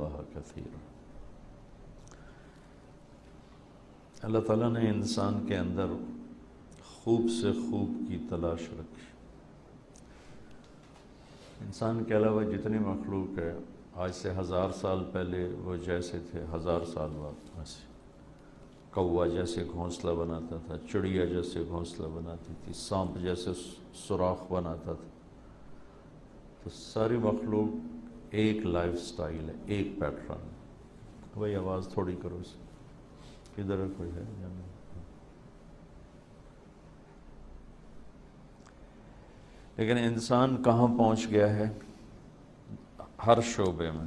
اللہ کثیرا۔ اللہ تعالیٰ نے انسان کے اندر خوب سے خوب کی تلاش رکھی۔ انسان کے علاوہ جتنی مخلوق ہے، آج سے 1000 سال پہلے وہ جیسے تھے 1000 سال بعد ویسے۔ کوا جیسے گھونسلہ بناتا تھا، چڑیا جیسے گھونسلہ بناتی تھی، سانپ جیسے سوراخ بناتا تھا، تو ساری مخلوق ایک لائف سٹائل ہے، ایک پیٹرن۔ بھائی آواز تھوڑی کرو اس کدھر کوئی ہے یا نہیں؟ لیکن انسان کہاں پہنچ گیا ہے؟ ہر شعبے میں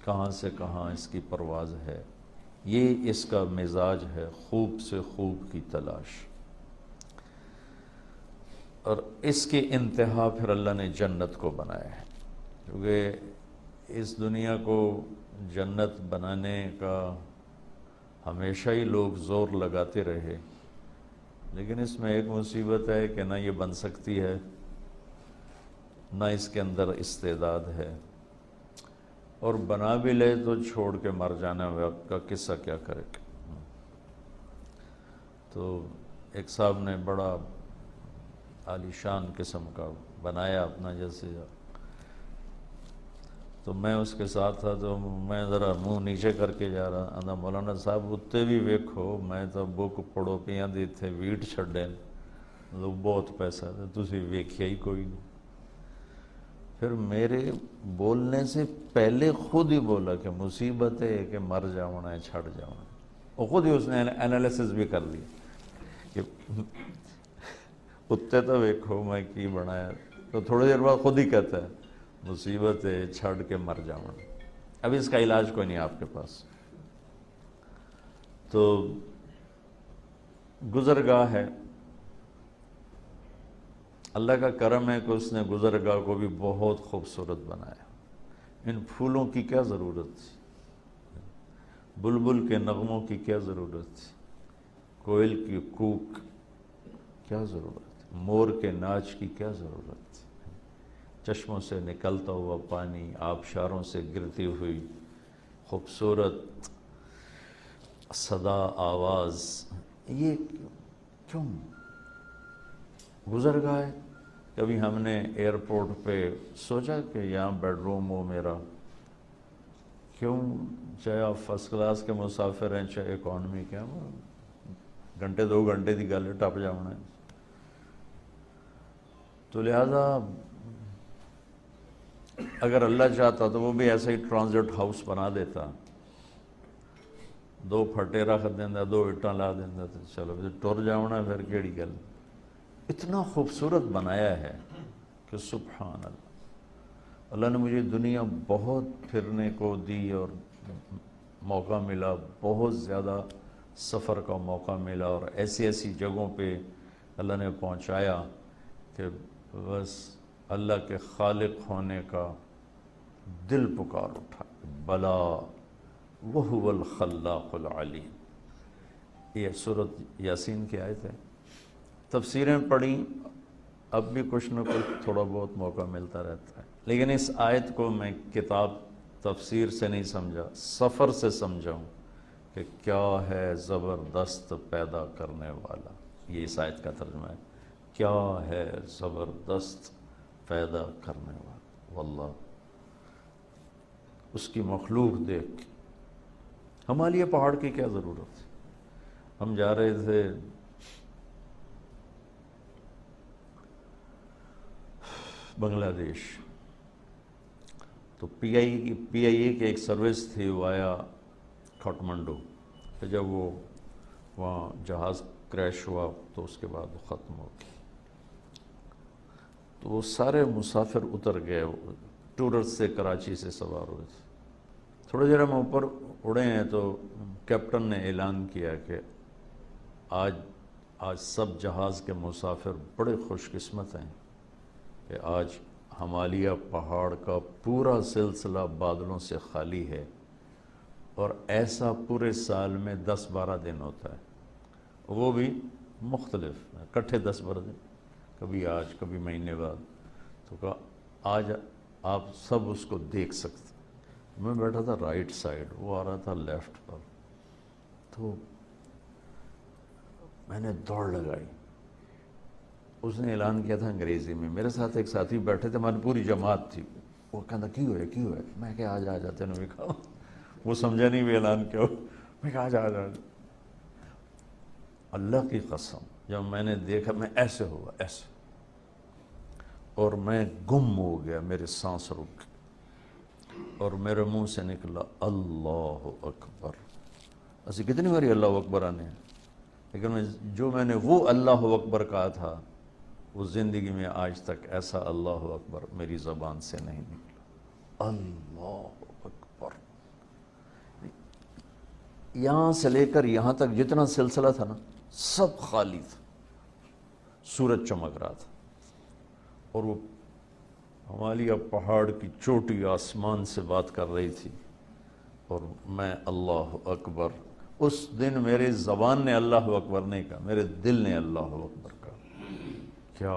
کہاں سے کہاں اس کی پرواز ہے۔ یہ اس کا مزاج ہے، خوب سے خوب کی تلاش۔ اور اس کی انتہا پھر اللہ نے جنت کو بنایا ہے، کیونکہ اس دنیا کو جنت بنانے کا ہمیشہ ہی لوگ زور لگاتے رہے، لیکن اس میں ایک مصیبت ہے کہ نہ یہ بن سکتی ہے، نہ اس کے اندر استعداد ہے، اور بنا بھی لے تو چھوڑ کے مر جانے کا قصہ کیا کرے۔ تو ایک صاحب نے بڑا عالی شان قسم کا بنایا اپنا جیسے، تو میں اس کے ساتھ تھا، تو میں ذرا منہ نیچے کر کے جا رہا آندا مولانا صاحب اتنے بھی ویکھو، میں تو بک پڑھو پیاں دی تھے ویٹ چھڈے، مطلب بہت پیسہ ہے، تسی ویکھیا ہی کوئی نہیں۔ پھر میرے بولنے سے پہلے خود ہی بولا کہ مصیبت ہے کہ مر جاؤنا ہے، چھڑ جاؤنا ہے۔ اور خود ہی اس نے انالیسس بھی کر دیا کہ اتنے تو ویکھو میں کی بنایا، تو تھوڑی دیر بعد خود ہی کہتا ہے مصیبت ہے چھڑ کے مر جاؤنا۔ اب اس کا علاج کوئی نہیں آپ کے پاس، تو گزرگاہ ہے۔ اللہ کا کرم ہے کہ اس نے گزرگاہ کو بھی بہت خوبصورت بنایا۔ ان پھولوں کی کیا ضرورت تھی؟ بلبل کے نغموں کی کیا ضرورت تھی؟ کوئل کی کوک کیا ضرورت تھی؟ مور کے ناچ کی کیا ضرورت تھی؟ چشموں سے نکلتا ہوا پانی، آبشاروں سے گرتی ہوئی خوبصورت صدا آواز، یہ کیوں؟ گزرگاہ ہے۔ کبھی ہم نے ایئرپورٹ پہ سوچا کہ یہاں بیڈ روم ہو میرا؟ کیوں؟ چاہے آپ فرسٹ کلاس کے مسافر ہیں چاہے اکانومی کے، گھنٹے 2 گھنٹے دی گل ٹپ جانا ہے۔ تو لہذا اگر اللہ چاہتا تو وہ بھی ایسا ہی ٹرانزٹ ہاؤس بنا دیتا، 2 پھٹے رکھ دینا، 2 اٹاں لا دینا، تو چلو ٹر جاؤنا، پھر کیڑی گل۔ اتنا خوبصورت بنایا ہے کہ سبحان اللہ۔ اللہ نے مجھے دنیا بہت پھرنے کو دی اور موقع ملا، بہت زیادہ سفر کا موقع ملا، اور ایسی ایسی جگہوں پہ اللہ نے پہنچایا کہ بس اللہ کے خالق ہونے کا دل پکار اٹھا، بلا وہو الخلاق العلیم۔ یہ سورۃ یاسین کی آیت ہے۔ تفسیریں پڑھیں، اب بھی کچھ نہ کچھ تھوڑا بہت موقع ملتا رہتا ہے، لیکن اس آیت کو میں کتاب تفسیر سے نہیں سمجھا، سفر سے سمجھاؤں کہ کیا ہے زبردست پیدا کرنے والا۔ یہ اس آیت کا ترجمہ ہے، کیا ہے زبردست پیدا کرنے والا، واللہ اس کی مخلوق دیکھ کے۔ ہمالیہ پہاڑ کی کیا ضرورت ہے؟ ہم جا رہے تھے بنگلہ دیش، تو پی آئی اے کی ایک سروس تھی وایا کھٹمنڈو، کہ جب وہ وہاں جہاز کریش ہوا تو اس کے بعد وہ ختم ہو گئی، تو وہ سارے مسافر اتر گئے، ٹورسٹ سے کراچی سے سوار ہوئے تھے۔ تھوڑی دیر ہم اوپر اڑے ہیں تو کیپٹن نے اعلان کیا کہ آج سب جہاز کے مسافر بڑے خوش قسمت ہیں کہ آج ہمالیہ پہاڑ کا پورا سلسلہ بادلوں سے خالی ہے، اور ایسا پورے سال میں 10-12 دن ہوتا ہے، وہ بھی مختلف اکٹھے 10-12 دن، کبھی آج کبھی مہینے بعد۔ تو کہا آج آپ سب اس کو دیکھ سکتے، میں بیٹھا تھا رائٹ سائڈ، وہ آ رہا تھا لیفٹ پر، تو میں نے دوڑ لگائی. اس نے اعلان کیا تھا انگریزی میں، میرے ساتھ ایک ساتھی بیٹھے تھے، ہماری پوری جماعت تھی. وہ کہتا کی ہوئے کی ہوئے، میں کہ آ جاتے نے بھی کہا، وہ سمجھا نہیں بھی اعلان کیا ہو. میں کہا آ جا. اللہ کی قسم جب میں نے دیکھا، میں ایسے ہوا ایسے، اور میں گم ہو گیا، میرے سانس رک گئی، اور میرے منہ سے نکلا اللہ اکبر. ایسے کتنی باری اللہ اکبر آنے ہیں، لیکن جو میں نے وہ اللہ اکبر کہا تھا، وہ زندگی میں آج تک ایسا اللہ اکبر میری زبان سے نہیں نکلا. اللہ اکبر. یہاں سے لے کر یہاں تک جتنا سلسلہ تھا نا، سب خالی تھا، سورج چمک رہا تھا، اور وہ ہمالیہ پہاڑ کی چوٹی آسمان سے بات کر رہی تھی، اور میں اللہ اکبر. اس دن میرے زبان نے اللہ اکبر نہیں کہا، میرے دل نے اللہ اکبر کہا. کیا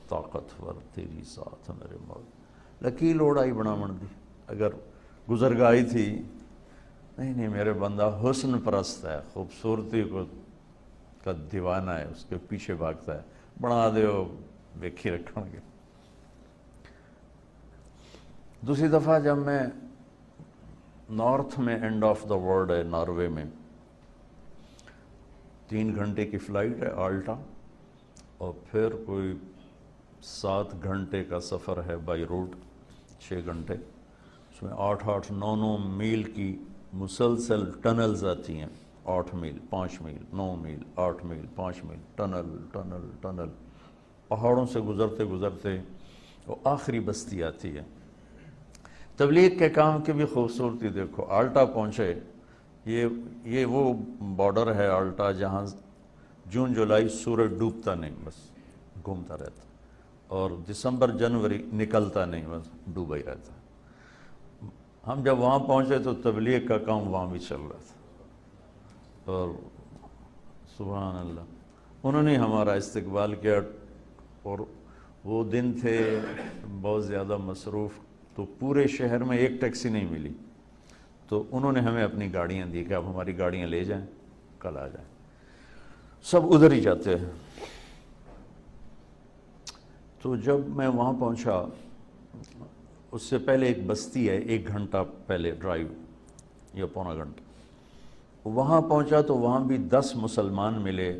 طاقتور تیری ذات ہے میرے مولا. لکیل اوڑائی بنا من دی، اگر گزر گئی تھی. نہیں میرے بندہ حسن پرست ہے، خوبصورتی کا دیوانہ ہے، اس کے پیچھے بھاگتا ہے. بنا دیو ویکھی رکھیں گے. دوسری دفعہ جب میں نارتھ میں، اینڈ آف دا ورلڈ ہے ناروے میں، 3 گھنٹے کی فلائٹ ہے آلٹا، اور پھر کوئی 7 گھنٹے کا سفر ہے بائی روڈ، 6 گھنٹے. اس میں 8-9 میل کی مسلسل ٹنلز آتی ہیں. 8 میل 5 میل 9 میل 8 میل 5 میل، ٹنل ٹنل ٹنل، پہاڑوں سے گزرتے گزرتے وہ آخری بستی آتی ہے. تبلیغ کے کام کی بھی خوبصورتی دیکھو. آلٹا پہنچے، یہ وہ بارڈر ہے آلٹا جہاں جون جولائی سورج ڈوبتا نہیں، بس گھومتا رہتا، اور دسمبر جنوری نکلتا نہیں، بس ڈوبا ہی رہتا. ہم جب وہاں پہنچے تو تبلیغ کا کام وہاں بھی چل رہا تھا، اور سبحان اللہ انہوں نے ہمارا استقبال کیا. اور وہ دن تھے بہت زیادہ مصروف، تو پورے شہر میں ایک ٹیکسی نہیں ملی، تو انہوں نے ہمیں اپنی گاڑیاں دی کہ آپ ہماری گاڑیاں لے جائیں، کل آ جائیں. سب ادھر ہی جاتے ہیں. تو جب میں وہاں پہنچا، اس سے پہلے ایک بستی ہے 1 گھنٹہ پہلے ڈرائیو یا پونا گھنٹہ. وہاں پہنچا تو وہاں بھی 10 مسلمان ملے،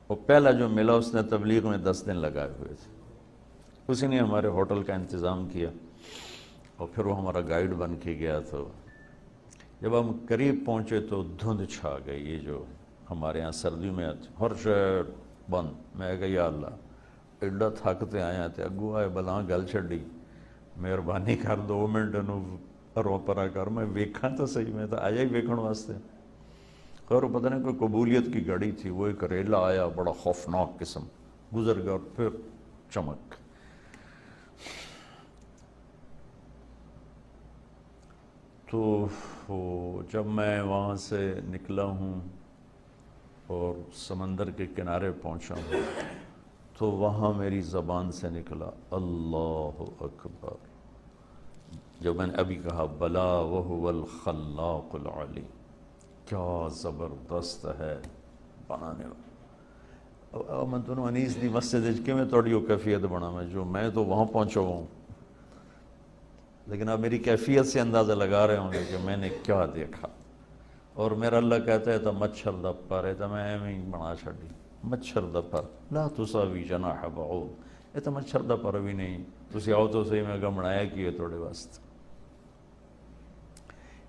اور پہلا جو ملا اس نے تبلیغ میں 10 دن لگائے ہوئے تھے. اسی نے ہمارے ہوٹل کا انتظام کیا، اور پھر وہ ہمارا گائیڈ بن کے گیا. تو جب ہم قریب پہنچے تو دھند چھا گئی، یہ جو ہمارے ہاں سردیوں میں ہر شہر بند. میں کہا یا اللہ ایڈا تھکتے آیا تے اگو آئے بلاں گل چھڑی، مہربانی کر 2 منٹ رو پرا کر، میں ویکھاں تو صحیح. میں تو آیا ہی ویکھن واسطے. خیر پتہ نہیں کوئی قبولیت کی گھڑی تھی، وہ ایک ریلا آیا بڑا خوفناک قسم، گزر گیا، اور پھر چمک. تو جب میں وہاں سے نکلا ہوں اور سمندر کے کنارے پہنچا ہوں، تو وہاں میری زبان سے نکلا اللہ اکبر. جب میں نے ابھی کہا بلا وہو الخلاق العلی، کیا زبردست ہے بنانے والا. میں تنوں انیس دی مسجد کہ میں تھوڑی وہ کیفیت بنا، میں تو وہاں پہنچا ہوں، لیکن آپ میری کیفیت سے اندازہ لگا رہے ہوں گے کہ میں نے کیا دیکھا. اور میرا اللہ کہتا ہے تو مچھر دا پر ہے، تو میں ایویں ہی بنا چھڑی. مچھر دا پر لا تساوی جناح بعوض، یہ تو مچھر دا پر بھی نہیں، تسی آؤ تو صحیح. میں کہا بنایا کی ہے توڑے واسطے.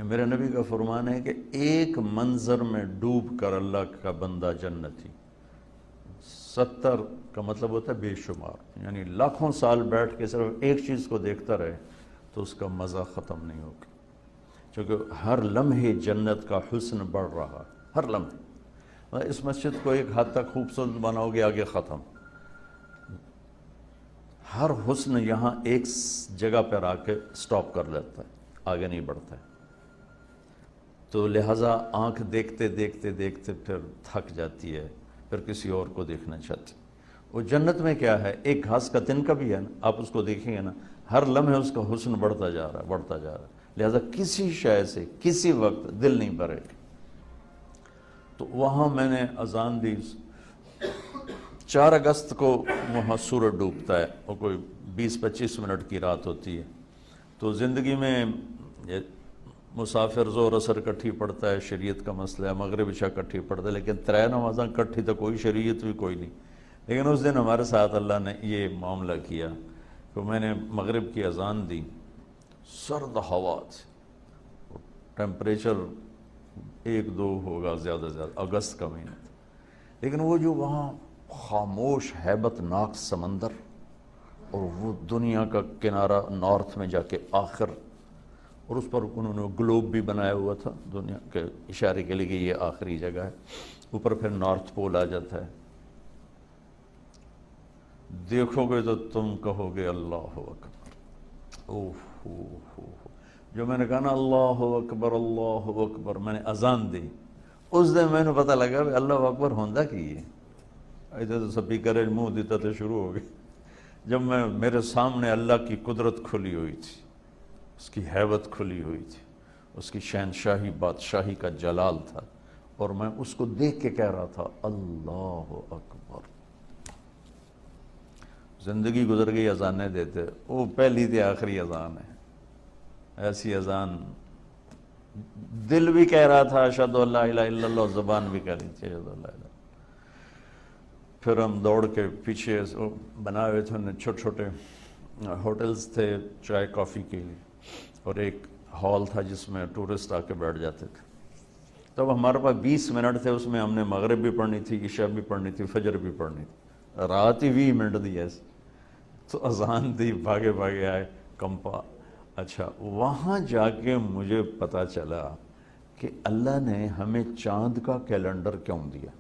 میرے نبی کا فرمان ہے کہ ایک منظر میں ڈوب کر اللہ کا بندہ جنتی، 70 کا مطلب ہوتا ہے بے شمار، یعنی لاکھوں سال بیٹھ کے صرف ایک چیز کو دیکھتا رہے تو اس کا مزہ ختم نہیں ہوگا. چونکہ ہر لمحے جنت کا حسن بڑھ رہا، ہر لمحے. اس مسجد کو ایک حد تک خوبصورت بناؤ گے، آگے ختم. ہر حسن یہاں ایک جگہ پر آ کے سٹاپ کر لیتا ہے، آگے نہیں بڑھتا ہے. تو لہٰذا آنکھ دیکھتے دیکھتے دیکھتے پھر تھک جاتی ہے، پھر کسی اور کو دیکھنا چاہتی. وہ جنت میں کیا ہے، ایک گھاس کا تنکا بھی ہے نا، آپ اس کو دیکھیں گے نا، ہر لمحے اس کا حسن بڑھتا جا رہا ہے، بڑھتا جا رہا ہے. لہذا کسی شے سے کسی وقت دل نہیں بھرے گا۔ تو وہاں میں نے اذان دی، 4 اگست کو وہاں سورج ڈوبتا ہے، اور کوئی 20-25 منٹ کی رات ہوتی ہے۔ تو زندگی میں مسافر زور اثر کٹھی پڑتا ہے، شریعت کا مسئلہ ہے، مغرب عشاء کٹھی پڑتا ہے، لیکن 3 نمازاں کٹھی تو کوئی شریعت بھی کوئی نہیں۔ لیکن اس دن ہمارے ساتھ اللہ نے یہ معاملہ کیا کہ میں نے مغرب کی اذان دی، سرد ہوا تھی، ٹیمپریچر 1-2 ہوگا زیادہ سے زیادہ، اگست کا مہینہ تھا، لیکن وہ جو وہاں خاموش ہیبت ناک سمندر، اور وہ دنیا کا کنارہ نارتھ میں جا کے آخر، اور اس پر انہوں نے گلوب بھی بنایا ہوا تھا دنیا کے اشارے کے لیے کہ یہ آخری جگہ ہے، اوپر پھر نارتھ پول آ جاتا ہے۔ دیکھو گے تو تم کہو گے اللہ اکبر، اوہ جو میں نے کہا نا اللہ اکبر اللہ اکبر، میں نے اذان دی، اس دن میں نے پتہ لگا کہ اللہ اکبر ہوندہ کی ہے۔ ایسے تو سپیکر منہ دیتا تو شروع ہو گئی، جب میرے سامنے اللہ کی قدرت کھلی ہوئی تھی، اس کی ہیبت کھلی ہوئی تھی، اس کی شہنشاہی بادشاہی کا جلال تھا، اور میں اس کو دیکھ کے کہہ رہا تھا اللہ اکبر۔ زندگی گزر گئی اذانیں دیتے، وہ پہلی تھی آخری اذان ہے، ایسی اذان دل بھی کہہ رہا تھا اشہد ان لا الہ الا اللہ، زبان بھی کہہ رہی تھی اشہد ان لا الہ۔ پھر ہم دوڑ کے پیچھے بنائے ہوئے تھے چھوٹے چھوٹے ہوٹلز تھے چائے کافی کے لیے، اور ایک ہال تھا جس میں ٹورسٹ آ کے بیٹھ جاتے تھے۔ تب ہمارے پاس 20 منٹ تھے، اس میں ہم نے مغرب بھی پڑھنی تھی، عشاء بھی پڑھنی تھی، فجر بھی پڑھنی تھی، رات ہی 20 منٹ دی ایسے۔ تو اذان دی، بھاگے بھاگے آئے کمپا۔ اچھا وہاں جا کے مجھے پتہ چلا کہ اللہ نے ہمیں چاند کا کیلنڈر کیوں دیا۔